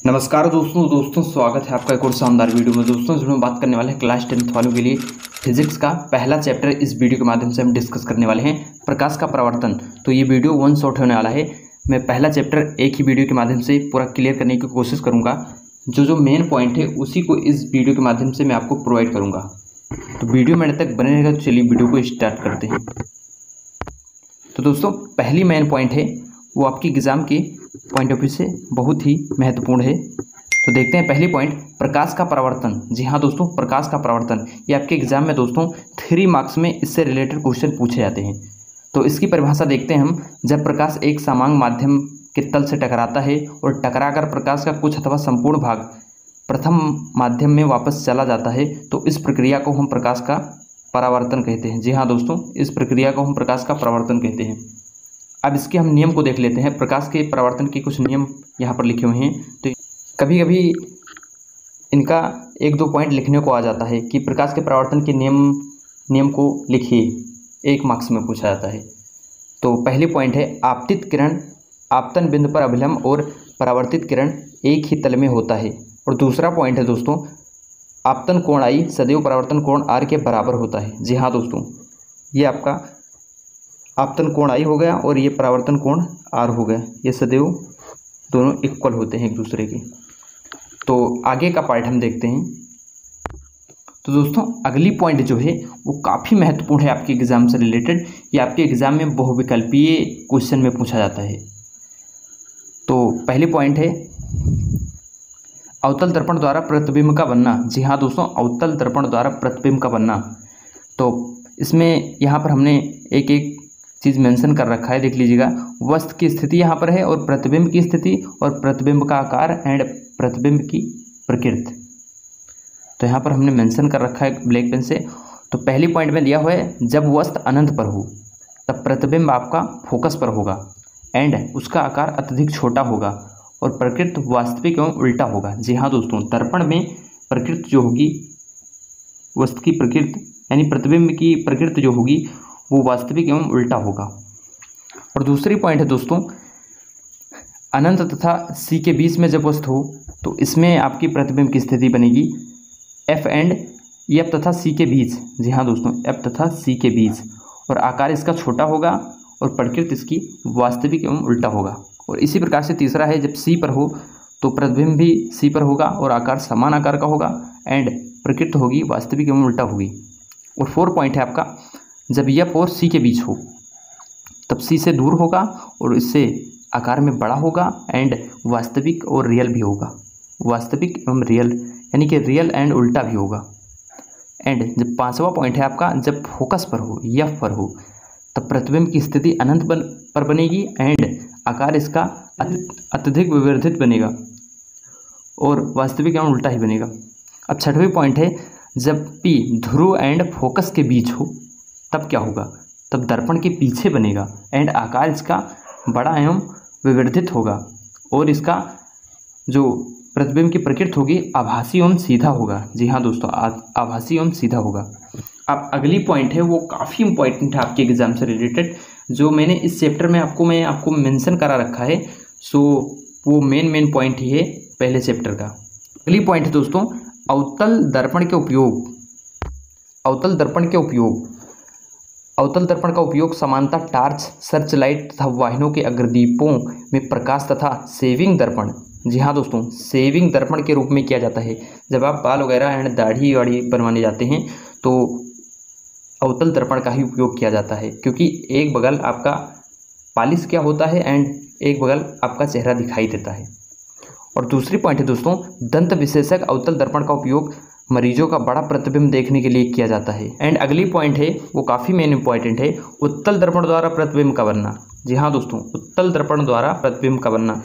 नमस्कार दोस्तों स्वागत है आपका एक और शानदार वीडियो में। दोस्तों जिसमें बात करने वाले हैं क्लास 10th वालों के लिए फिजिक्स का पहला चैप्टर। इस वीडियो के माध्यम से हम डिस्कस करने वाले हैं प्रकाश का परावर्तन। तो ये वीडियो वन शॉट होने वाला है। मैं पहला चैप्टर एक ही वीडियो के माध्यम से पूरा क्लियर करने की कोशिश करूँगा। जो मेन पॉइंट है उसी को इस वीडियो के माध्यम से मैं आपको प्रोवाइड करूँगा। तो वीडियो मेरे तक बने रहेगा। तो चलिए वीडियो को स्टार्ट करते हैं। तो दोस्तों पहली मेन पॉइंट है वो आपकी एग्ज़ाम के पॉइंट ऑफ व्यू से बहुत ही महत्वपूर्ण है। तो देखते हैं पहली पॉइंट, प्रकाश का परावर्तन। जी हाँ दोस्तों, प्रकाश का परावर्तन ये आपके एग्जाम में दोस्तों 3 मार्क्स में इससे रिलेटेड क्वेश्चन पूछे जाते हैं। तो इसकी परिभाषा देखते हैं हम। जब प्रकाश एक समांग माध्यम के तल से टकराता है और टकराकर प्रकाश का कुछ अथवा संपूर्ण भाग प्रथम माध्यम में वापस चला जाता है तो इस प्रक्रिया को हम प्रकाश का परावर्तन कहते हैं। जी हाँ दोस्तों, इस प्रक्रिया को हम प्रकाश का परावर्तन कहते हैं। अब इसके हम नियम को देख लेते हैं। प्रकाश के परावर्तन के कुछ नियम यहाँ पर लिखे हुए हैं। तो कभी कभी इनका 1-2 पॉइंट लिखने को आ जाता है कि प्रकाश के परावर्तन के नियम को लिखिए, 1 मार्क्स में पूछा जाता है। तो पहली पॉइंट है, आपतित किरण आपतन बिंदु पर अभिलंब और परावर्तित किरण एक ही तल में होता है। और दूसरा पॉइंट है दोस्तों, आपतन कोण आई सदैव परावर्तन कोण आर के बराबर होता है। जी हाँ दोस्तों, ये आपका आपतन कोण आई हो गया और ये परावर्तन कोण आर हो गया। ये सदैव दोनों इक्वल होते हैं एक दूसरे के। तो आगे का पार्ट हम देखते हैं। तो दोस्तों अगली पॉइंट जो है वो काफ़ी महत्वपूर्ण है आपके एग्जाम से रिलेटेड। ये आपके एग्जाम में बहुविकल्पीय क्वेश्चन में पूछा जाता है। तो पहली पॉइंट है, अवतल दर्पण द्वारा प्रतिबिंब का बनना। जी हाँ दोस्तों, अवतल दर्पण द्वारा प्रतिबिंब का बनना। तो इसमें यहाँ पर हमने एक एक चीज़ मेंशन कर रखा है, देख लीजिएगा। वस्तु की स्थिति यहाँ पर है और प्रतिबिंब की स्थिति और प्रतिबिंब का आकार एंड प्रतिबिंब की प्रकृति। तो यहाँ पर हमने मेंशन कर रखा है ब्लैक पेन से। तो पहली पॉइंट में दिया हुआ है, जब वस्तु अनंत पर हो तब प्रतिबिंब आपका फोकस पर होगा एंड उसका आकार अत्यधिक छोटा होगा और प्रकृति वास्तविक एवं उल्टा होगा। जी हाँ दोस्तों, दर्पण में प्रकृति जो होगी, वस्तु की प्रकृति यानी प्रतिबिंब की प्रकृति जो होगी वो वास्तविक एवं उल्टा होगा। और दूसरी पॉइंट है दोस्तों, अनंत तथा सी के बीच में जब वस्तु हो तो इसमें आपकी प्रतिबिंब की स्थिति बनेगी एफ एंड एफ तथा सी के बीच। जी हाँ दोस्तों, एफ तथा सी के बीच। और आकार इसका छोटा होगा और प्रकृति इसकी वास्तविक एवं उल्टा होगा। और इसी प्रकार से तीसरा है, जब सी पर हो तो प्रतिबिंब भी सी पर होगा और आकार समान आकार का होगा एंड प्रकृति होगी वास्तविक एवं उल्टा होगी। और 4 पॉइंट है आपका, जब एफ और सी के बीच हो तब सी से दूर होगा और इससे आकार में बड़ा होगा एंड वास्तविक और रियल भी होगा। वास्तविक एवं रियल यानी कि रियल एंड उल्टा भी होगा। एंड जब 5वां पॉइंट है आपका, जब फोकस पर हो एफ पर हो तब प्रतिबिंब की स्थिति अनंत पर बनेगी एंड आकार इसका अत्यधिक विवर्धित बनेगा और वास्तविक एवं उल्टा ही बनेगा। अब 6वां पॉइंट है, जब पी ध्रुव एंड फोकस के बीच हो तब क्या होगा, तब दर्पण के पीछे बनेगा एंड आकार इसका बड़ा एवं विवर्धित होगा और इसका जो प्रतिबिंब की प्रकृति होगी आभासी एवं सीधा होगा। जी हाँ दोस्तों, आभासी एवं सीधा होगा। अब अगली पॉइंट है वो काफ़ी इंपॉर्टेंट है आपके एग्जाम से रिलेटेड, जो मैंने इस चैप्टर में आपको मेंशन करा रखा है। सो वो मेन पॉइंट ही है पहले चैप्टर का। अगली पॉइंट है दोस्तों, अवतल दर्पण के उपयोग। अवतल दर्पण का उपयोग सामान्यतः टार्च, सर्च लाइट तथा वाहनों के अग्रदीपों में प्रकाश तथा सेविंग दर्पण। जी हाँ दोस्तों, सेविंग दर्पण के रूप में किया जाता है। जब आप बाल वगैरह एंड दाढ़ी वाड़ी बनवाने जाते हैं तो अवतल दर्पण का ही उपयोग किया जाता है, क्योंकि एक बगल आपका पालिश क्या होता है एंड एक बगल आपका चेहरा दिखाई देता है। और दूसरी पॉइंट है दोस्तों, दंत विशेषज्ञ अवतल दर्पण का उपयोग मरीजों का बड़ा प्रतिबिंब देखने के लिए किया जाता है। एंड अगली पॉइंट है वो काफ़ी मेन इंपॉर्टेंट है, उत्तल दर्पण द्वारा प्रतिबिंब का बनना। जी हाँ दोस्तों, उत्तल दर्पण द्वारा प्रतिबिंब का बनना।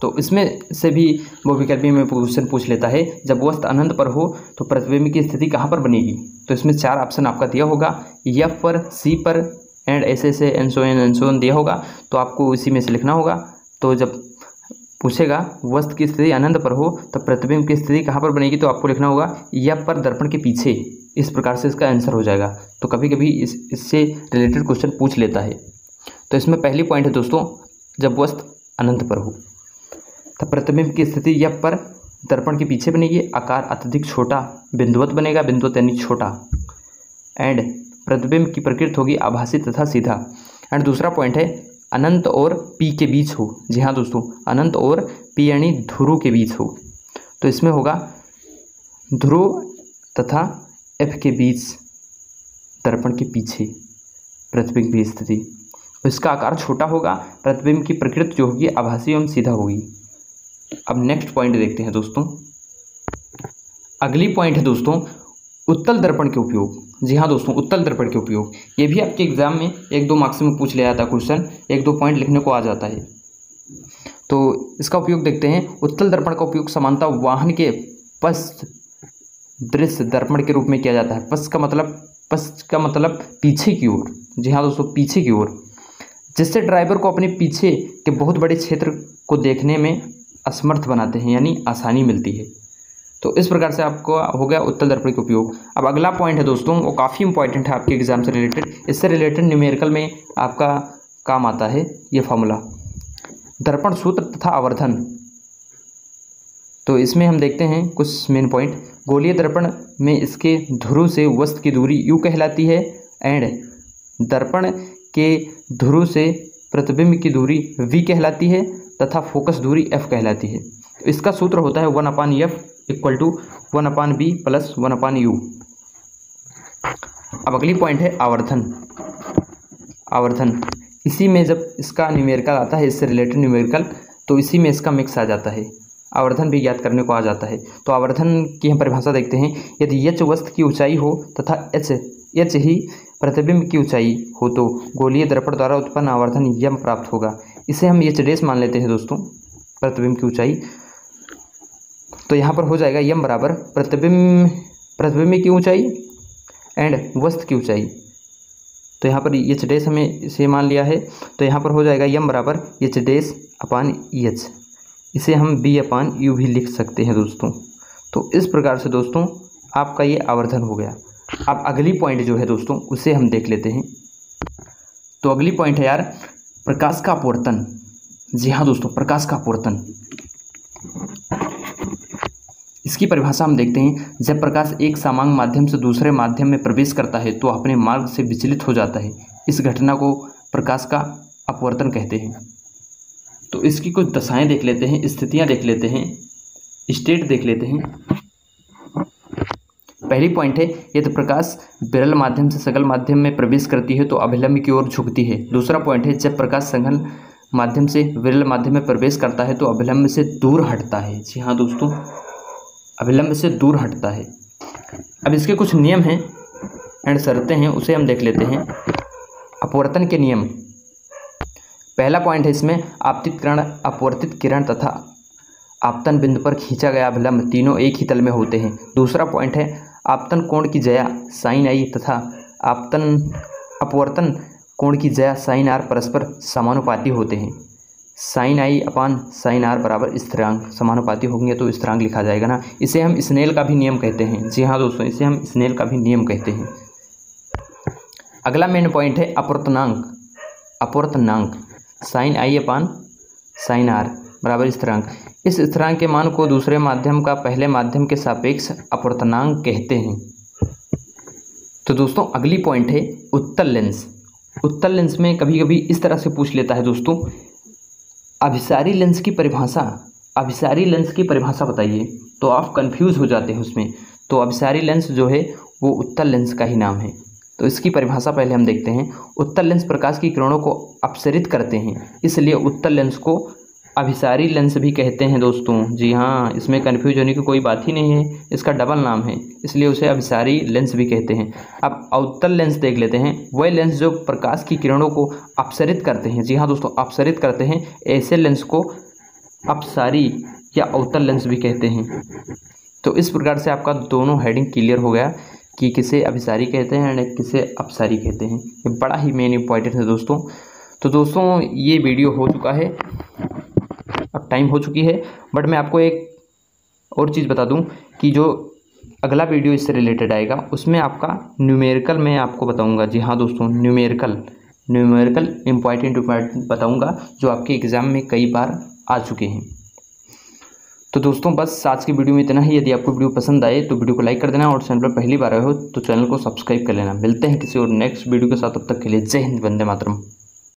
तो इसमें से भी वो विकल्प में क्वेश्चन पूछ लेता है, जब वस्तु अनंत पर हो तो प्रतिबिंब की स्थिति कहाँ पर बनेगी। तो इसमें 4 ऑप्शन आपका दिया होगा, एफ पर, सी पर एंड ऐसे एंसोन दिया होगा। तो आपको इसी में से लिखना होगा। तो जब पूछेगा वस्तु की स्थिति अनंत पर हो तब प्रतिबिंब की स्थिति कहाँ पर बनेगी, तो आपको लिखना होगा एफ पर दर्पण के पीछे। इस प्रकार से इसका आंसर हो जाएगा। तो कभी कभी इससे रिलेटेड क्वेश्चन पूछ लेता है। तो इसमें पहली पॉइंट है दोस्तों, जब वस्तु अनंत पर हो तो प्रतिबिंब की स्थिति यह पर दर्पण के पीछे बनेगी, आकार अत्यधिक छोटा बिंदुवत बनेगा, बिंदुवत यानी छोटा, एंड प्रतिबिंब की प्रकृति होगी आभासी तथा सीधा। एंड दूसरा पॉइंट है अनंत और पी के बीच हो। जी हाँ दोस्तों, अनंत और पी यानी ध्रुव के बीच हो। तो इसमें होगा ध्रुव तथा एफ के बीच दर्पण के पीछे प्रतिबिंब की स्थिति, इसका आकार छोटा होगा, प्रतिबिंब की प्रकृति जो होगी आभासी एवं सीधा होगी। अब नेक्स्ट पॉइंट देखते हैं दोस्तों। अगली पॉइंट है दोस्तों उत्तल दर्पण के उपयोग। जी हाँ दोस्तों, उत्तल दर्पण के उपयोग, ये भी आपके एग्जाम में 1-2 मार्क्स में पूछ लिया था क्वेश्चन, 1-2 पॉइंट लिखने को आ जाता है। तो इसका उपयोग देखते हैं। उत्तल दर्पण का उपयोग सामान्यतः वाहन के पश्च दृश्य दर्पण के रूप में किया जाता है। पश्च का मतलब पीछे की ओर। जी हाँ दोस्तों, पीछे की ओर, जिससे ड्राइवर को अपने पीछे के बहुत बड़े क्षेत्र को देखने में असमर्थ बनाते हैं, यानी आसानी मिलती है। तो इस प्रकार से आपको हो गया उत्तल दर्पण का उपयोग। अब अगला पॉइंट है दोस्तों, वो काफ़ी इंपॉर्टेंट है आपके एग्जाम से रिलेटेड, इससे रिलेटेड न्यूमेरिकल में आपका काम आता है ये फॉर्मूला, दर्पण सूत्र तथा आवर्धन। तो इसमें हम देखते हैं कुछ मेन पॉइंट। गोलीय दर्पण में इसके ध्रुव से वस्तु की दूरी u कहलाती है, एंड दर्पण के ध्रुव से प्रतिबिंब की दूरी v कहलाती है, तथा फोकस दूरी f कहलाती है। तो इसका सूत्र होता है 1/f = 1/b + 1/u। अब अगली पॉइंट है आवर्धन। आवर्धन इसी में जब इसका न्यूमेरिकल आता है, इससे रिलेटेड न्यूमेरिकल, तो इसी में इसका मिक्स आ जाता है, आवर्धन भी ज्ञात करने को आ जाता है। तो आवर्धन की हम परिभाषा देखते हैं। यदि h वस्तु की ऊंचाई हो तथा h ही प्रतिबिंब की ऊंचाई हो तो गोलीय दर्पण द्वारा उत्पन्न आवर्धन यम प्राप्त होगा। इसे हम h' मान लेते हैं दोस्तों, प्रतिबिंब की ऊंचाई। तो यहाँ पर हो जाएगा यम बराबर प्रतिबिंब की ऊंचाई एंड वस्तु की ऊंचाई। तो यहाँ पर h' हमें इसे मान लिया है, तो यहाँ पर हो जाएगा यम बराबर h'/h। इसे हम b/u भी लिख सकते हैं दोस्तों। तो इस प्रकार से दोस्तों आपका ये आवर्धन हो गया। अब अगली पॉइंट जो है दोस्तों उसे हम देख लेते हैं। तो अगली पॉइंट है यार प्रकाश का अपवर्तन। जी हाँ दोस्तों, प्रकाश का अपवर्तन, इसकी परिभाषा हम देखते हैं। जब प्रकाश एक सामान्य माध्यम से दूसरे माध्यम में प्रवेश करता है तो अपने मार्ग से विचलित हो जाता है। इस घटना को प्रकाश का अपवर्तन कहते हैं। तो इसकी कुछ दशाएं देख लेते हैं, स्थितियां देख लेते हैं, स्टेट देख लेते हैं। पहली पॉइंट है यदि प्रकाश विरल माध्यम से सघन माध्यम में प्रवेश करती है तो अभिलंब की ओर झुकती है। दूसरा पॉइंट है जब प्रकाश सघन माध्यम से विरल माध्यम में प्रवेश करता है तो अभिलंब से दूर हटता है। जी हाँ दोस्तों, अभिलंब से दूर हटता है। अब इसके कुछ नियम हैं एंड शर्तें हैं, उसे हम देख लेते हैं। अपवर्तन के नियम, पहला पॉइंट है इसमें आपतित किरण, अपवर्तित किरण तथा आपतन बिंदु पर खींचा गया अभिलंब तीनों एक ही तल में होते हैं। दूसरा पॉइंट है आपतन कोण की ज्या sin i तथा अपवर्तन कोण की ज्या sin r परस्पर समानुपाती होते हैं। sin i/sin r बराबर स्थिरांक, समानुपाती होंगे तो स्थिरांक लिखा जाएगा ना। इसे हम स्नेल का भी नियम कहते हैं। जी हाँ दोस्तों, इसे हम स्नेल का भी नियम कहते हैं। अगला मेन पॉइंट है अपवर्तनांक। अपवर्तनांक sin i/sin r बराबर स्थिरांक। इस स्थिरांक के मान को दूसरे माध्यम का पहले माध्यम के सापेक्ष अपवर्तनांक कहते हैं। तो दोस्तों अगली पॉइंट है उत्तल लेंस। उत्तल लेंस में कभी कभी इस तरह से पूछ लेता है दोस्तों, अभिसारी लेंस की परिभाषा, अभिसारी लेंस की परिभाषा बताइए, तो आप कंफ्यूज हो जाते हैं उसमें। तो अभिसारी लेंस जो है वो उत्तल लेंस का ही नाम है। तो इसकी परिभाषा पहले हम देखते हैं। उत्तल लेंस प्रकाश की किरणों को अपसरित करते हैं, इसलिए उत्तल लेंस को अभिसारी लेंस भी कहते हैं दोस्तों। जी हाँ, इसमें कन्फ्यूज होने की कोई बात ही नहीं है, इसका डबल नाम है, इसलिए उसे अभिसारी लेंस भी कहते हैं। अब अवतल लेंस देख लेते हैं। वह लेंस जो प्रकाश की किरणों को अपसरित करते हैं। जी हाँ दोस्तों, अपसरित करते हैं, ऐसे लेंस को अपसारी या अवतल लेंस भी कहते हैं। तो इस प्रकार से आपका दोनों हेडिंग क्लियर हो गया कि किसे अभिसारी कहते हैं और किसे अपसारी कहते हैं। ये बड़ा ही मेन इंपॉर्टेंट है दोस्तों। तो दोस्तों ये वीडियो हो चुका है, अब टाइम हो चुकी है, बट मैं आपको एक और चीज़ बता दूं कि जो अगला वीडियो इससे रिलेटेड आएगा उसमें आपका न्यूमेरिकल मैं आपको बताऊंगा। जी हाँ दोस्तों, न्यूमेरिकल इंपॉर्टेंट बताऊंगा जो आपके एग्ज़ाम में कई बार आ चुके हैं। तो दोस्तों बस आज की वीडियो में इतना ही। यदि आपको वीडियो पसंद आए तो वीडियो को लाइक कर देना और चैनल पर पहली बार आए हो तो चैनल को सब्सक्राइब कर लेना। मिलते हैं किसी और नेक्स्ट वीडियो के साथ, तब तक के लिए जय हिंद, वंदे मातरम।